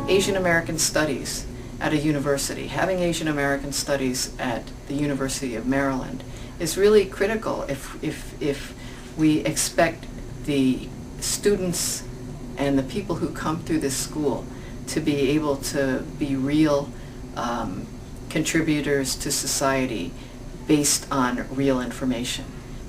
Asian American Studies at a university, having Asian American Studies at the University of Maryland is really critical if we expect the students and the people who come through this school to be able to be real contributors to society based on real information.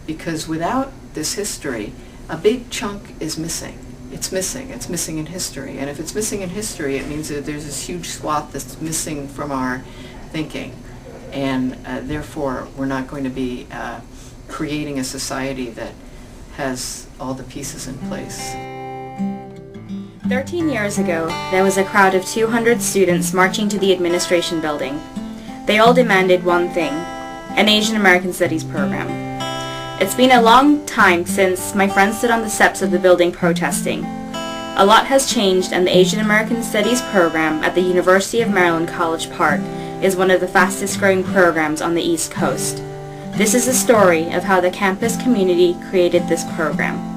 Because without this history, a big chunk is missing. It's missing in history. And if it's missing in history, it means that there's this huge swath that's missing from our thinking. And therefore, we're not going to be creating a society that has all the pieces in place. 13 years ago, there was a crowd of 200 students marching to the administration building. They all demanded one thing: an Asian American Studies program. It's been a long time since my friends stood on the steps of the building protesting. A lot has changed, and the Asian American Studies program at the University of Maryland College Park is one of the fastest growing programs on the East Coast. This is a story of how the campus community created this program.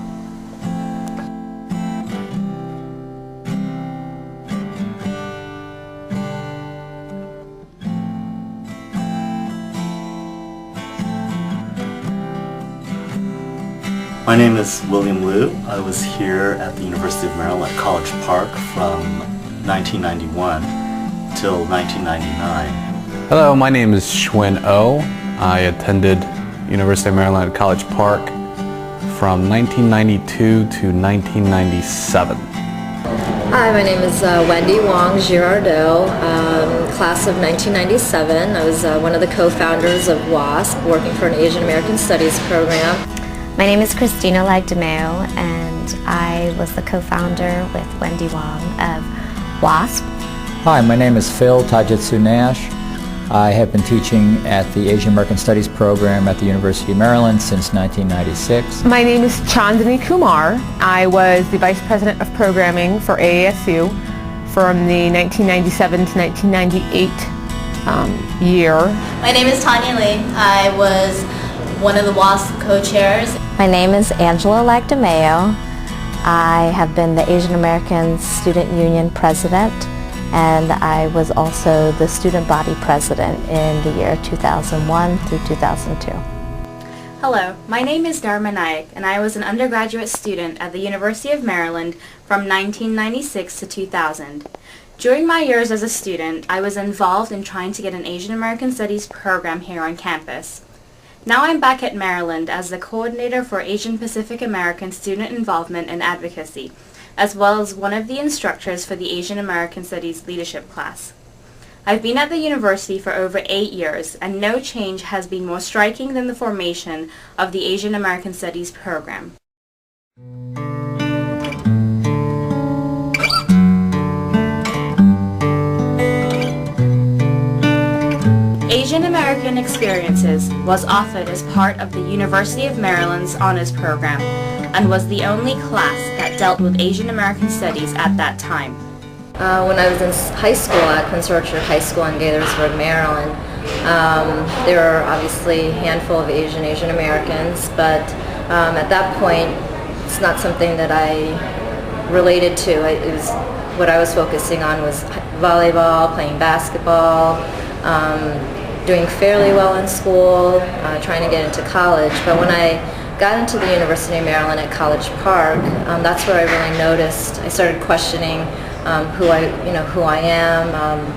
My name is William Liu. I was here at the University of Maryland at College Park from 1991 till 1999. Hello, my name is Schwinn Oh. I attended University of Maryland at College Park from 1992 to 1997. Hi, my name is Wendy Wong Girardeau, class of 1997. I was one of the co-founders of WASP, working for an Asian American Studies program. My name is Christina Lagdameo, and I was the co-founder with Wendy Wong of WASP. Hi, my name is Phil Tajitsu Nash. I have been teaching at the Asian American Studies program at the University of Maryland since 1996. My name is Chandani Kumar. I was the Vice President of Programming for AASU from the 1997 to 1998 year. My name is Tanya Lee. I was one of the WASP co-chairs. My name is Angela Lagdameo. I have been the Asian American Student Union President, and I was also the student body president in the year 2001 through 2002. Hello, my name is Dharma Nayak, and I was an undergraduate student at the University of Maryland from 1996 to 2000. During my years as a student, I was involved in trying to get an Asian American Studies program here on campus. Now I'm back at Maryland as the coordinator for Asian Pacific American student involvement and advocacy, as well as one of the instructors for the Asian American Studies leadership class. I've been at the university for over 8 years, and no change has been more striking than the formation of the Asian American Studies program. Asian American Experiences was offered as part of the University of Maryland's honors program and was the only class that dealt with Asian American Studies at that time. When I was in high school at Prince Orchard High School in Gaithersburg, Maryland, there were obviously a handful of Asian Americans, but at that point it's not something that I related to. What I was focusing on was volleyball, playing basketball, doing fairly well in school, trying to get into college. But when I got into the University of Maryland at College Park, that's where I really noticed. I started questioning who I am,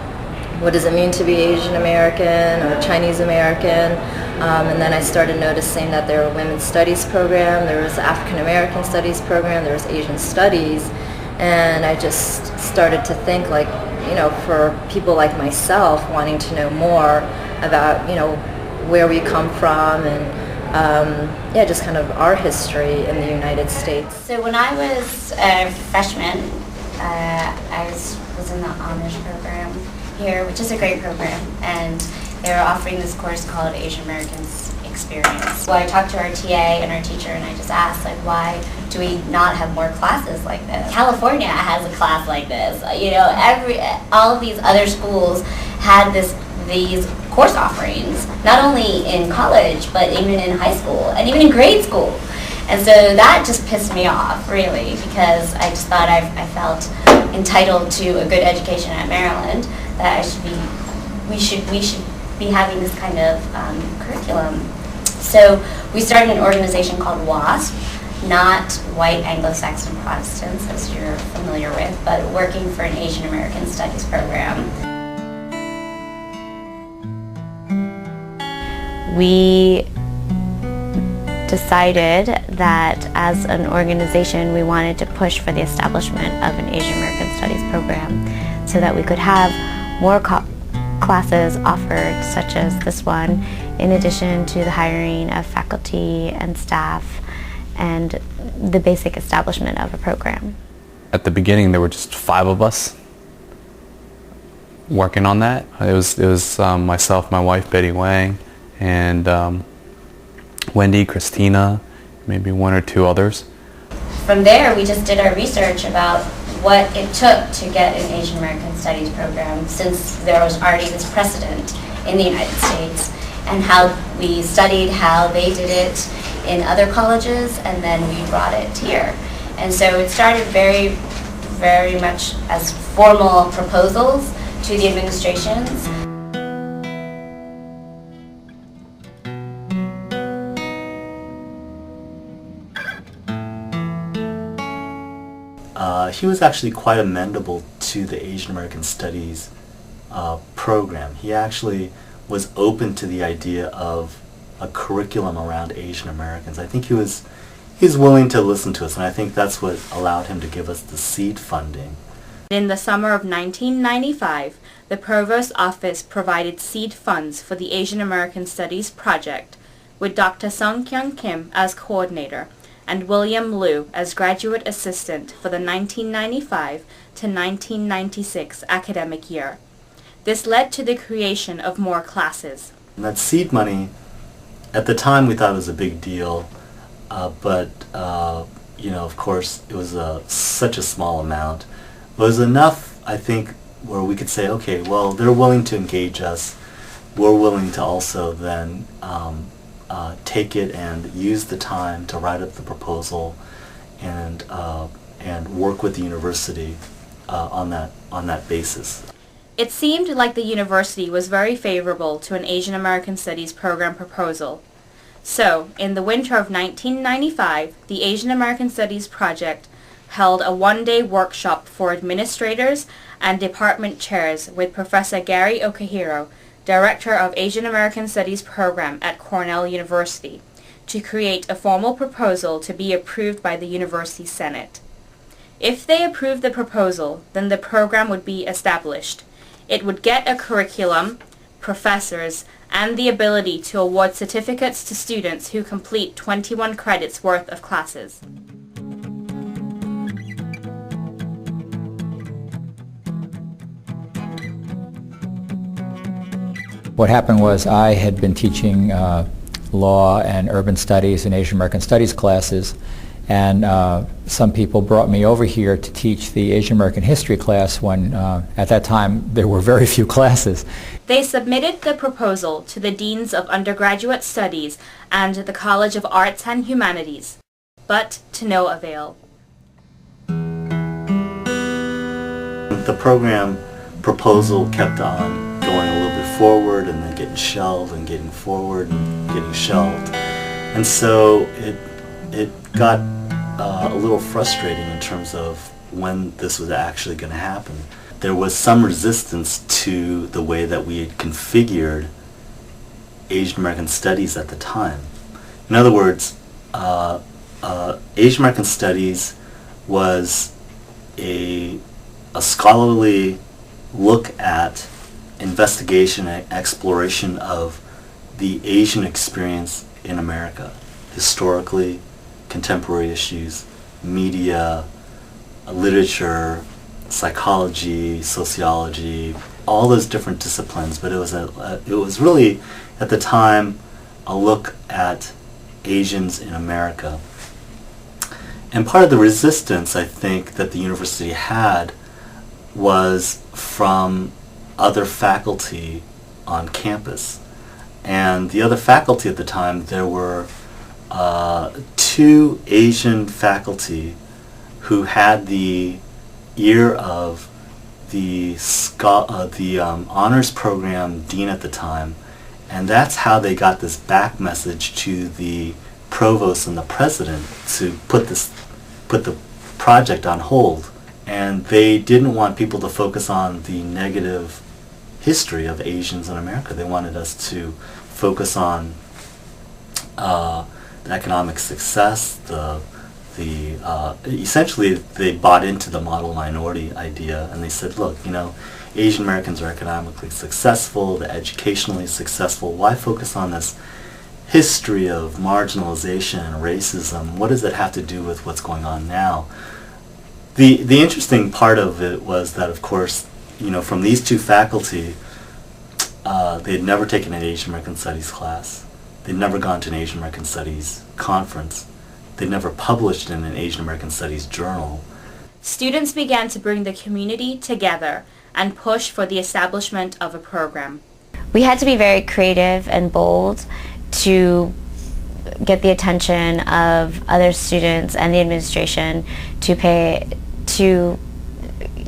what does it mean to be Asian American or Chinese American, and then I started noticing that there were women's studies program, there was African American studies program, there was Asian studies, and I just started to think, like, for people like myself wanting to know more about, where we come from and just kind of our history in the United States. So when I was a freshman, I was in the honors program here, which is a great program, and they were offering this course called Asian Americans Experience. So I talked to our TA and our teacher, and I just asked, like, why do we not have more classes like this? California has a class like this. All of these other schools had these course offerings, not only in college, but even in high school, and even in grade school. And so that just pissed me off, really, because I just thought I felt entitled to a good education at Maryland, that we should be having this kind of curriculum. So we started an organization called WASP, not White Anglo-Saxon Protestants, as you're familiar with, but working for an Asian American Studies program. We decided that as an organization we wanted to push for the establishment of an Asian American Studies program so that we could have more classes offered, such as this one, in addition to the hiring of faculty and staff and the basic establishment of a program. At the beginning there were just 5 of us working on that. It was myself, my wife Betty Wang, and Wendy, Christina, maybe 1 or 2 others. From there, we just did our research about what it took to get an Asian American Studies program, since there was already this precedent in the United States, and how we studied how they did it in other colleges, and then we brought it here. And so it started very, very much as formal proposals to the administrations. He was actually quite amenable to the Asian American Studies program. He actually was open to the idea of a curriculum around Asian Americans. I think he's willing to listen to us, and I think that's what allowed him to give us the seed funding. In the summer of 1995, the Provost's office provided seed funds for the Asian American Studies project, with Dr. Sung Kyung Kim as coordinator and William Liu as graduate assistant for the 1995 to 1996 academic year. This led to the creation of more classes. And that seed money, at the time we thought it was a big deal, but of course it was such a small amount. It was enough, I think, where we could say, okay, well, they're willing to engage us. We're willing to also then take it and use the time to write up the proposal and work with the university on that basis. It seemed like the university was very favorable to an Asian American Studies program proposal. So, in the winter of 1995, the Asian American Studies project held a one-day workshop for administrators and department chairs with Professor Gary Okahiro, Director of Asian American Studies program at Cornell University, to create a formal proposal to be approved by the University Senate. If they approved the proposal, then the program would be established. It would get a curriculum, professors, and the ability to award certificates to students who complete 21 credits worth of classes. What happened was I had been teaching law and urban studies and Asian American Studies classes, and some people brought me over here to teach the Asian American History class when at that time there were very few classes. They submitted the proposal to the Deans of Undergraduate Studies and the College of Arts and Humanities, but to no avail. The program proposal kept on going a little bit forward and then getting shelved and getting forward and getting shelved. And so it got a little frustrating in terms of when this was actually going to happen. There was some resistance to the way that we had configured Asian American Studies at the time. In other words, Asian American Studies was a scholarly look at investigation and exploration of the Asian experience in America, historically, contemporary issues, media, literature, psychology, sociology, all those different disciplines. But it was really at the time a look at Asians in America. And part of the resistance, I think, that the university had was from other faculty on campus. And the other faculty at the time, there were two Asian faculty who had the ear of the honors program dean at the time, and that's how they got this back message to the provost and the president to put the project on hold. And they didn't want people to focus on the negative history of Asians in America. They wanted us to focus on the economic success, essentially they bought into the model minority idea, and they said, look, Asian Americans are economically successful, they're educationally successful. Why focus on this history of marginalization and racism? What does it have to do with what's going on now? The interesting part of it was that, of course, from these two faculty, they had never taken an Asian American Studies class. They'd never gone to an Asian American Studies conference. They'd never published in an Asian American Studies journal. Students began to bring the community together and push for the establishment of a program. We had to be very creative and bold to get the attention of other students and the administration to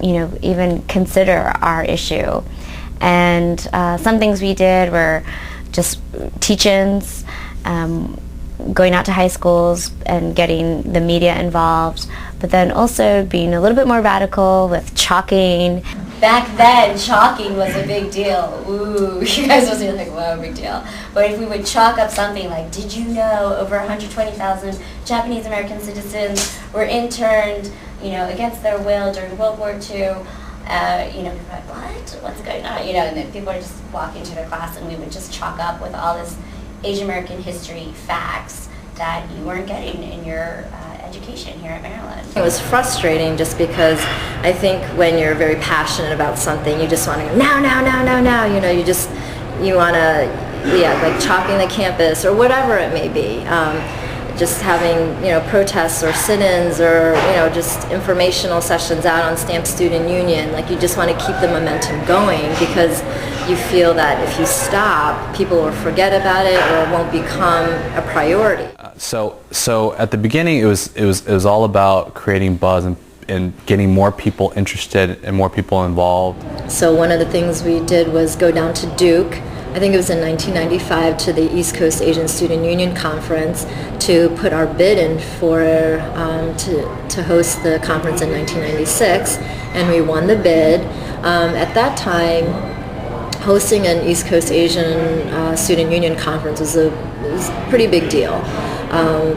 even consider our issue. And some things we did were just teach-ins, going out to high schools and getting the media involved, but then also being a little bit more radical with chalking. Back then, chalking was a big deal. Ooh, you guys must be like, wow, big deal. But if we would chalk up something like, did you know over 120,000 Japanese American citizens were interned, against their will during World War II? People were like, what? What's going on? And then people would just walk into their class, and we would just chalk up with all this Asian American history facts that you weren't getting in your education here at Maryland. It was frustrating just because I think when you're very passionate about something, you just want to go, now, you want to, like chalking the campus or whatever it may be. Just having, protests or sit-ins or, just informational sessions out on Stamp Student Union. Like, you just want to keep the momentum going because you feel that if you stop, people will forget about it or it won't become a priority. So at the beginning, it was all about creating buzz and getting more people interested and more people involved. So one of the things we did was go down to Duke. I think it was in 1995 to the East Coast Asian Student Union Conference to put our bid in for to host the conference in 1996, and we won the bid. At that time, hosting an East Coast Asian Student Union Conference was a pretty big deal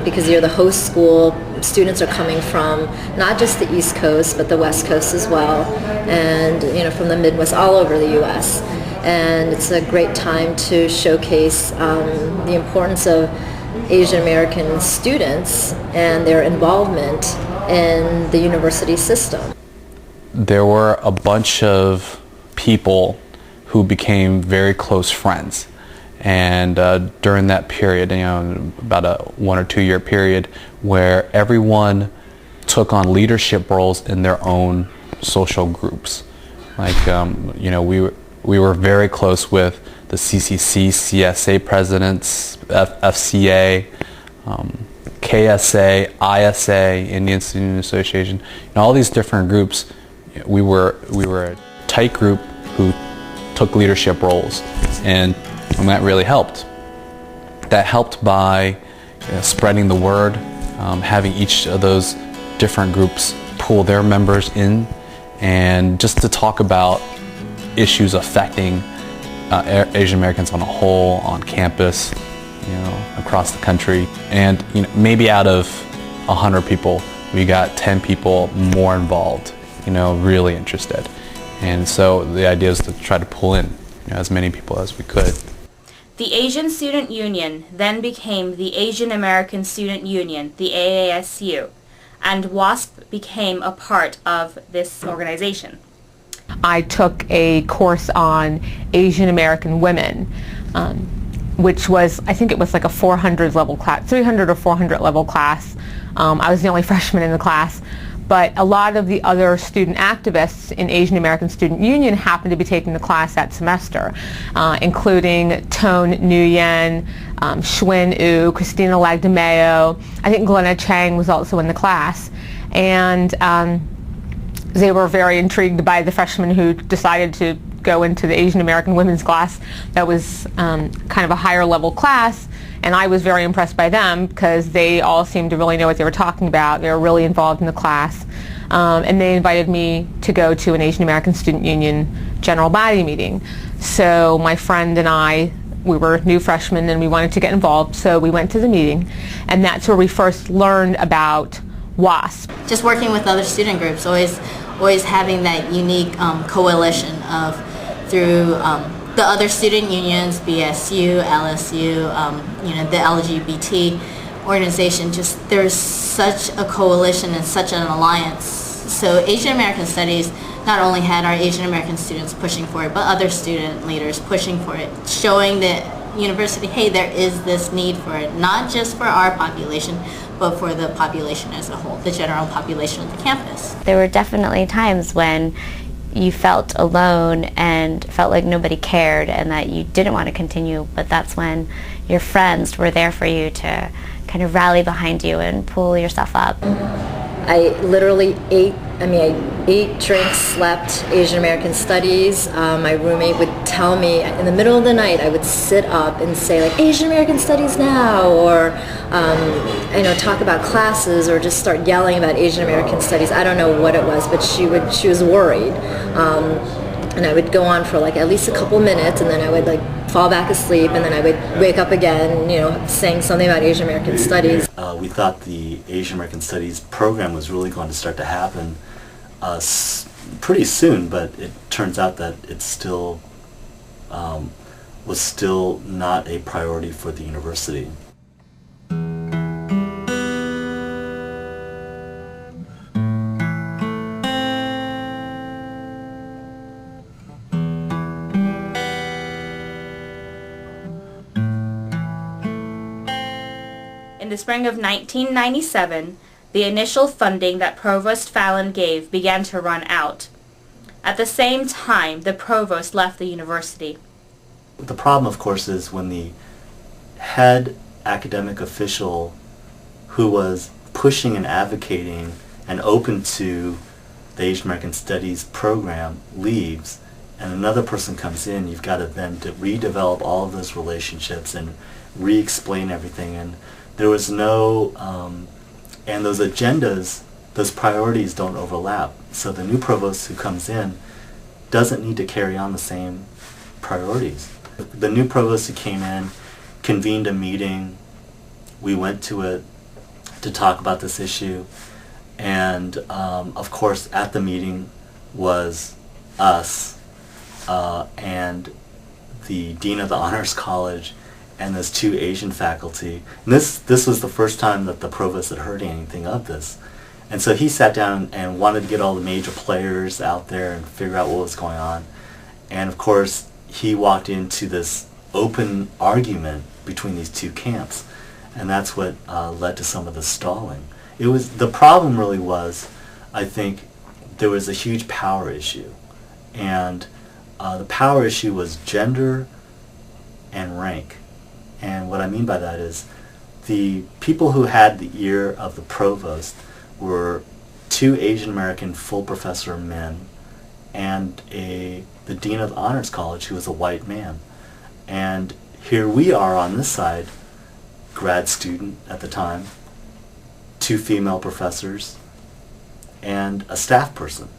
because you're the host school. Students are coming from not just the East Coast but the West Coast as well, and from the Midwest, all over the U.S. And it's a great time to showcase the importance of Asian American students and their involvement in the university system. There were a bunch of people who became very close friends, and during that period, about a 1 or 2 year period, where everyone took on leadership roles in their own social groups. Like we were very close with the CCC, CSA presidents, FCA, KSA, ISA, Indian Student Association, all these different groups. We were a tight group who took leadership roles, and that really helped. That helped by spreading the word, having each of those different groups pull their members in, and just to talk about issues affecting Asian Americans on a whole, on campus, across the country. And maybe out of 100 people, we got 10 people more involved, really interested. And so the idea is to try to pull in as many people as we could. The Asian Student Union then became the Asian American Student Union, the AASU, and WASP became a part of this organization. I took a course on Asian American women, which was, I think it was like a 400 level class, 300 or 400 level class. I was the only freshman in the class, but a lot of the other student activists in Asian American Student Union happened to be taking the class that semester, including Tone Nguyen, Xuan Yu, Christina Lagdameo. I think Glenna Chang was also in the class. And they were very intrigued by the freshmen who decided to go into the Asian American women's class that was kind of a higher level class, and I was very impressed by them because they all seemed to really know what they were talking about. They were really involved in the class, and they invited me to go to an Asian American Student Union general body meeting. So my friend and I, we were new freshmen and we wanted to get involved, so we went to the meeting, and that's where we first learned about WASP. Just working with other student groups, always having that unique coalition of through the other student unions, BSU, LSU, the LGBT organization. Just there's such a coalition and such an alliance. So Asian American Studies not only had our Asian American students pushing for it, but other student leaders pushing for it, showing the university, hey, there is this need for it, not just for our population, but for the population as a whole, the general population of the campus. There were definitely times when you felt alone and felt like nobody cared and that you didn't want to continue, but that's when your friends were there for you to kind of rally behind you and pull yourself up. I literally ate, drank, slept Asian American Studies. My roommate would tell me in the middle of the night, I would sit up and say like, Asian American Studies now, or talk about classes, or just start yelling about Asian American Studies. I don't know what it was, but she was worried. And I would go on for like at least a couple minutes, and then I would like fall back asleep, and then I would wake up again, saying something about Asian American Studies. We thought the Asian American Studies program was really going to start to happen pretty soon, but it turns out that it still was still not a priority for the university. In the spring of 1997, the initial funding that Provost Fallon gave began to run out. At the same time, the provost left the university. The problem, of course, is when the head academic official who was pushing and advocating and open to the Asian American Studies program leaves, and another person comes in, you've got to then redevelop all of those relationships and re-explain everything. And there was no, and those agendas, those priorities don't overlap. So the new provost who comes in doesn't need to carry on the same priorities. The new provost who came in convened a meeting. We went to it to talk about this issue. And of course, at the meeting was us and the dean of the honors college and those two Asian faculty. And this was the first time that the provost had heard anything of this. And so he sat down and wanted to get all the major players out there and figure out what was going on. And of course, he walked into this open argument between these two camps. And that's what led to some of the stalling. The problem really was, I think, there was a huge power issue. And the power issue was gender and rank. And what I mean by that is the people who had the ear of the provost were two Asian American full professor men and the dean of the honors college, who was a white man. And here we are on this side, grad student at the time, two female professors, and a staff person,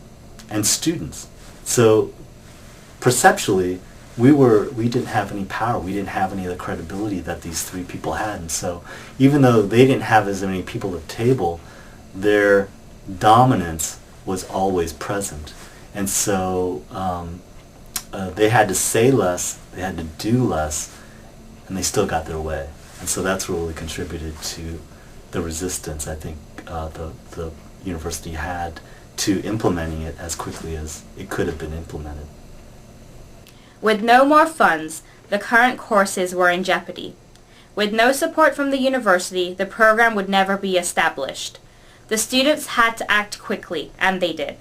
and students. So perceptually, we didn't have any power. We didn't have any of the credibility that these three people had. And so even though they didn't have as many people at the table, their dominance was always present. And so they had to say less, they had to do less, and they still got their way. And so that's what really contributed to the resistance I think the university had to implementing it as quickly as it could have been implemented. With no more funds, the current courses were in jeopardy. With no support from the university, the program would never be established. The students had to act quickly, and they did.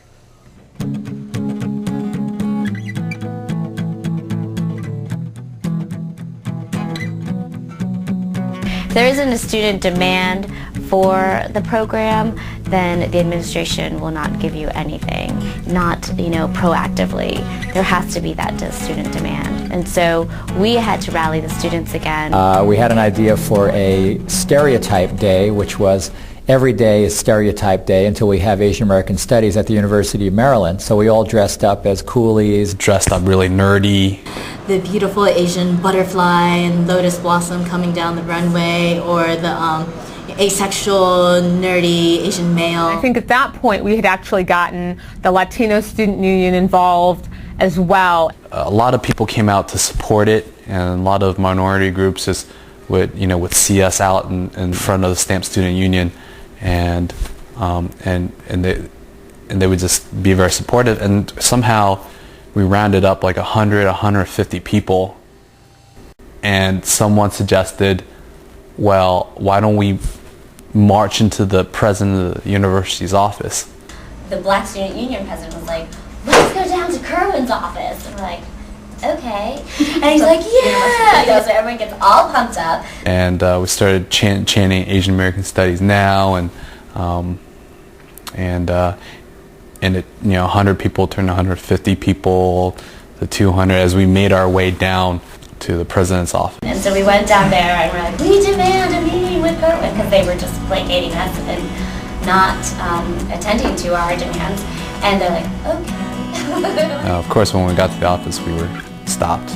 If there isn't a student demand for the program, then the administration will not give you anything, not, proactively. There has to be that student demand. And so we had to rally the students again. We had an idea for a stereotype day, which was every day is stereotype day until we have Asian American Studies at the University of Maryland. So we all dressed up as coolies. Dressed up really nerdy. The beautiful Asian butterfly and lotus blossom coming down the runway, or the asexual, nerdy Asian male. I think at that point we had actually gotten the Latino Student Union involved as well. A lot of people came out to support it, and a lot of minority groups just would see us out in front of the Stamp Student Union, and they would just be very supportive. And somehow we rounded up like 150 people, and someone suggested, well, why don't we march into the president of the university's office? The Black Student Union president was like, let's go down to Kerwin's office. And we're like, okay. And he's like, yeah! So everyone gets all pumped up. And we started chanting Asian American Studies now, and it, 100 people turned to 150 people, to 200, as we made our way down to the president's office. And so we went down there and we're like, we demand a meeting with Kerwin, because they were just placating us and not attending to our demands. And they're like, okay. Of course, when we got to the office, we were stopped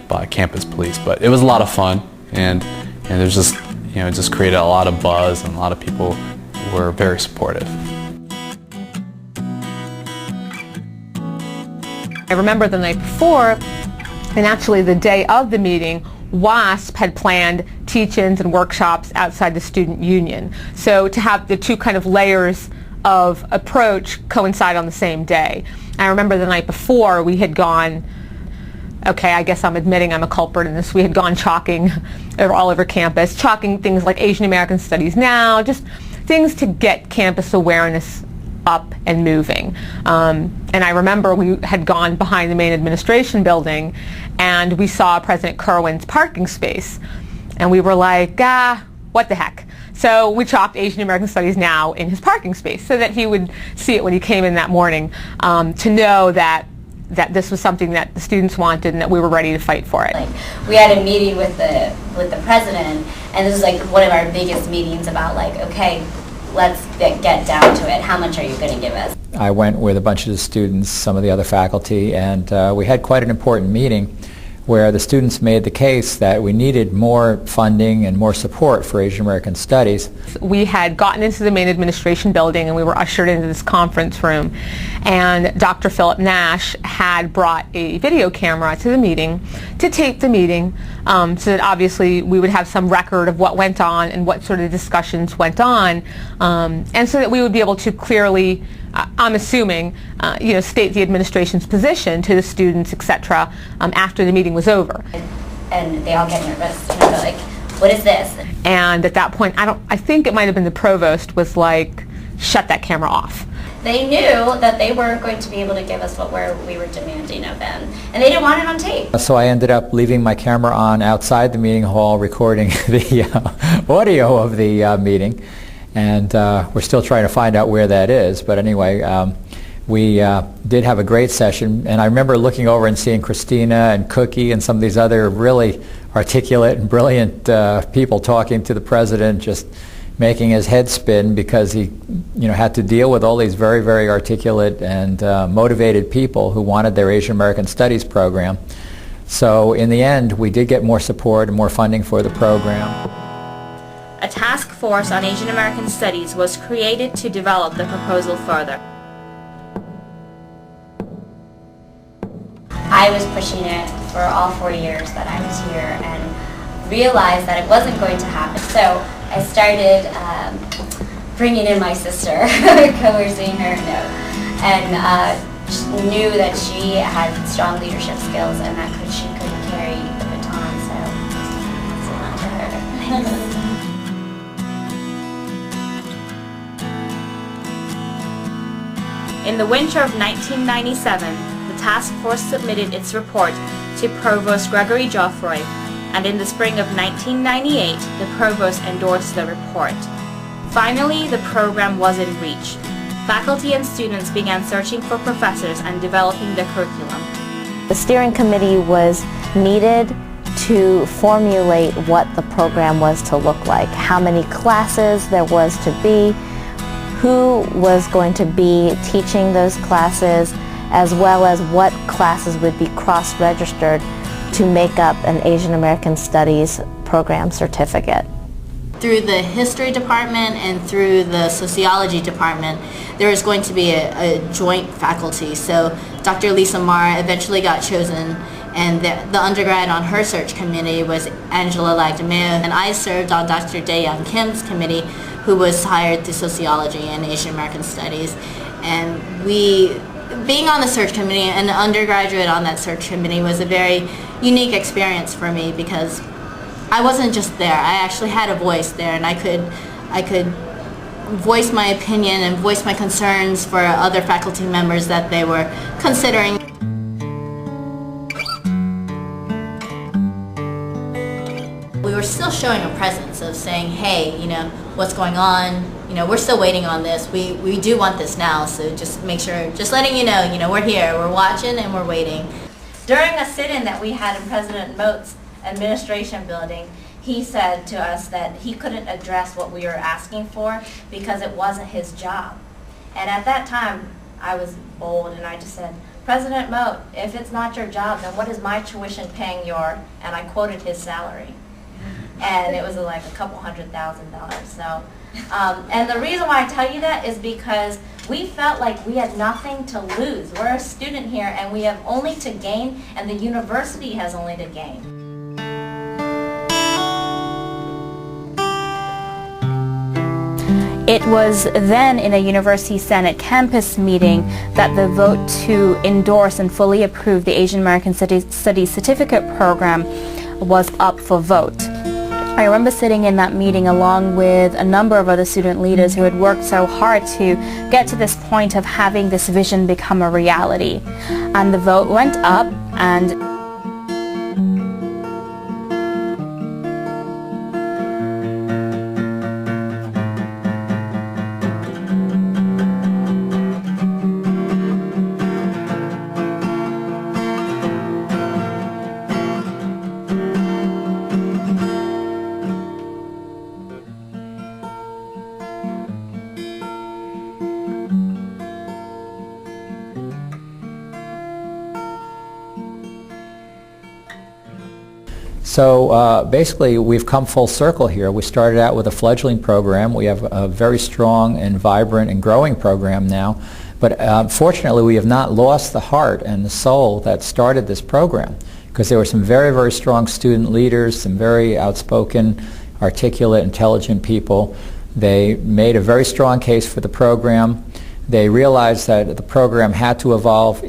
by campus police. But it was a lot of fun, and there's just, it just created a lot of buzz, and a lot of people were very supportive. I remember the night before, and actually the day of the meeting, WASP had planned teach-ins and workshops outside the student union. So to have the two kind of layers of approach coincide on the same day. I remember the night before we had gone, okay, I guess I'm admitting I'm a culprit in this, we had gone chalking all over campus, chalking things like Asian American Studies Now, just things to get campus awareness up and moving. And I remember we had gone behind the main administration building, and we saw President Kerwin's parking space, and we were like, what the heck? So we chalked Asian American Studies Now in his parking space so that he would see it when he came in that morning, to know that this was something that the students wanted and that we were ready to fight for it. Like, we had a meeting with the president, and this was like one of our biggest meetings about like, okay, let's get down to it. How much are you going to give us? I went with a bunch of the students, some of the other faculty, and we had quite an important meeting where the students made the case that we needed more funding and more support for Asian American Studies. We had gotten into the main administration building, and we were ushered into this conference room, and Dr. Philip Nash had brought a video camera to the meeting to tape the meeting, so that obviously we would have some record of what went on and what sort of discussions went on, and so that we would be able to clearly, I'm assuming, state the administration's position to the students, etc., after the meeting was over. And they all get nervous. And they're like, what is this? And at that point, I think it might have been the provost was like, shut that camera off. They knew that they weren't going to be able to give us what we were demanding of them, and they didn't want it on tape. So I ended up leaving my camera on outside the meeting hall, recording the audio of the meeting. And we're still trying to find out where that is. But anyway, we did have a great session. And I remember looking over and seeing Christina and Cookie and some of these other really articulate and brilliant people talking to the president, just making his head spin because he had to deal with all these very, very articulate and motivated people who wanted their Asian American Studies program. So in the end, we did get more support and more funding for the program. A task force on Asian American Studies was created to develop the proposal further. I was pushing it for all 4 years that I was here and realized that it wasn't going to happen. So I started bringing in my sister, coercing her, and knew that she had strong leadership skills and that she could carry the baton, so it's not to her. In the winter of 1997, the task force submitted its report to Provost Gregory Geoffroy, and in the spring of 1998, the provost endorsed the report. Finally, the program was in reach. Faculty and students began searching for professors and developing the curriculum. The steering committee was needed to formulate what the program was to look like, how many classes there was to be, who was going to be teaching those classes, as well as what classes would be cross-registered to make up an Asian American Studies program certificate. Through the history department and through the sociology department, there was going to be a joint faculty. So Dr. Lisa Marr eventually got chosen, and the undergrad on her search committee was Angela Lagdameo, and I served on Dr. Dae-Young Kim's committee, who was hired through sociology and Asian American Studies. And being on the search committee and an undergraduate on that search committee was a very unique experience for me, because I wasn't just there. I actually had a voice there, and I could voice my opinion and voice my concerns for other faculty members that they were considering. We were still showing a presence of saying, hey, what's going on? We're still waiting on this. We do want this now, so just make sure, just letting you know, we're here, we're watching, and we're waiting. During a sit-in that we had in President Moat's administration building, he said to us that he couldn't address what we were asking for because it wasn't his job. And at that time, I was bold, and I just said, President Moat, if it's not your job, then what is my tuition paying your, and I quoted his salary. And it was like a couple $100,000. So, and the reason why I tell you that is because we felt like we had nothing to lose. We're a student here, and we have only to gain, and the university has only to gain. It was then in a University Senate campus meeting that the vote to endorse and fully approve the Asian American Studies Certificate Program was up for vote. I remember sitting in that meeting along with a number of other student leaders who had worked so hard to get to this point of having this vision become a reality. And the vote went up, and So basically, we've come full circle here. We started out with a fledgling program. We have a very strong and vibrant and growing program now. But fortunately, we have not lost the heart and the soul that started this program, because there were some very, very strong student leaders, some very outspoken, articulate, intelligent people. They made a very strong case for the program. They realized that the program had to evolve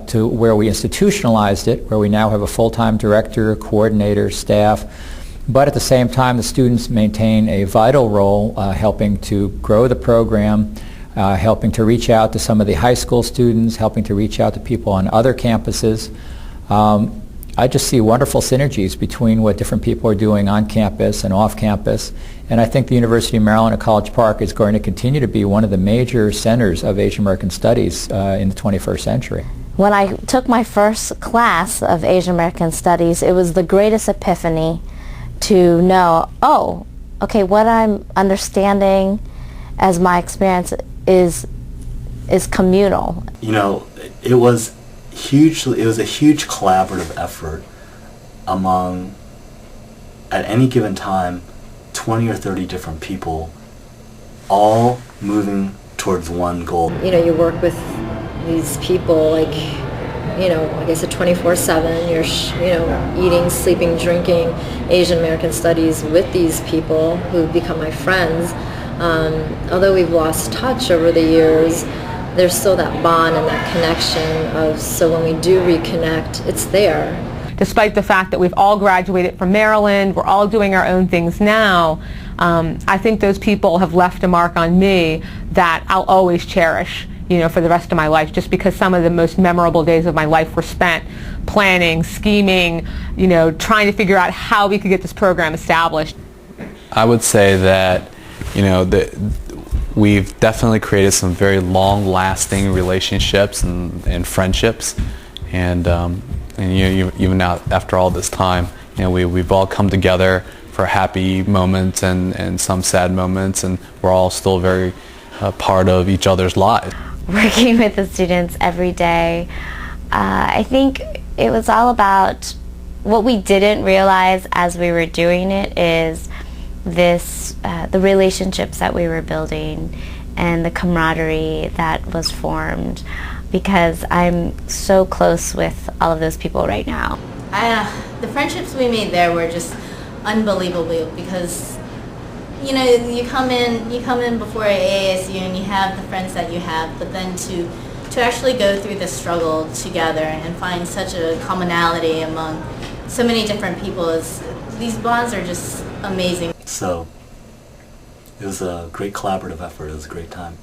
to where we institutionalized it, where we now have a full-time director, coordinator, staff. But at the same time, the students maintain a vital role helping to grow the program, helping to reach out to some of the high school students, helping to reach out to people on other campuses. I just see wonderful synergies between what different people are doing on campus and off campus. And I think the University of Maryland at College Park is going to continue to be one of the major centers of Asian American Studies in the 21st century. When I took my first class of Asian American Studies, it was the greatest epiphany to know, oh, okay, what I'm understanding as my experience is communal. It was a huge collaborative effort among, at any given time, 20 or 30 different people, all moving towards one goal. You work with these people like I said, 24/7. You're eating, sleeping, drinking Asian American Studies with these people who become my friends. Although we've lost touch over the years, there's still that bond and that connection so when we do reconnect, it's there. Despite the fact that we've all graduated from Maryland, we're all doing our own things now, I think those people have left a mark on me that I'll always cherish. for the rest of my life, just because some of the most memorable days of my life were spent planning, scheming, trying to figure out how we could get this program established. I would say that, we've definitely created some very long-lasting relationships and friendships, and even now after all this time, we've all come together for happy moments and some sad moments, and we're all still very part of each other's lives. Working with the students every day, I think it was all about what we didn't realize as we were doing it is the relationships that we were building and the camaraderie that was formed, because I'm so close with all of those people right now. The friendships we made there were just unbelievable, because you come in before AASU and you have the friends that you have, but then to actually go through the struggle together and find such a commonality among so many different people, these bonds are just amazing. So it was a great collaborative effort. It was a great time.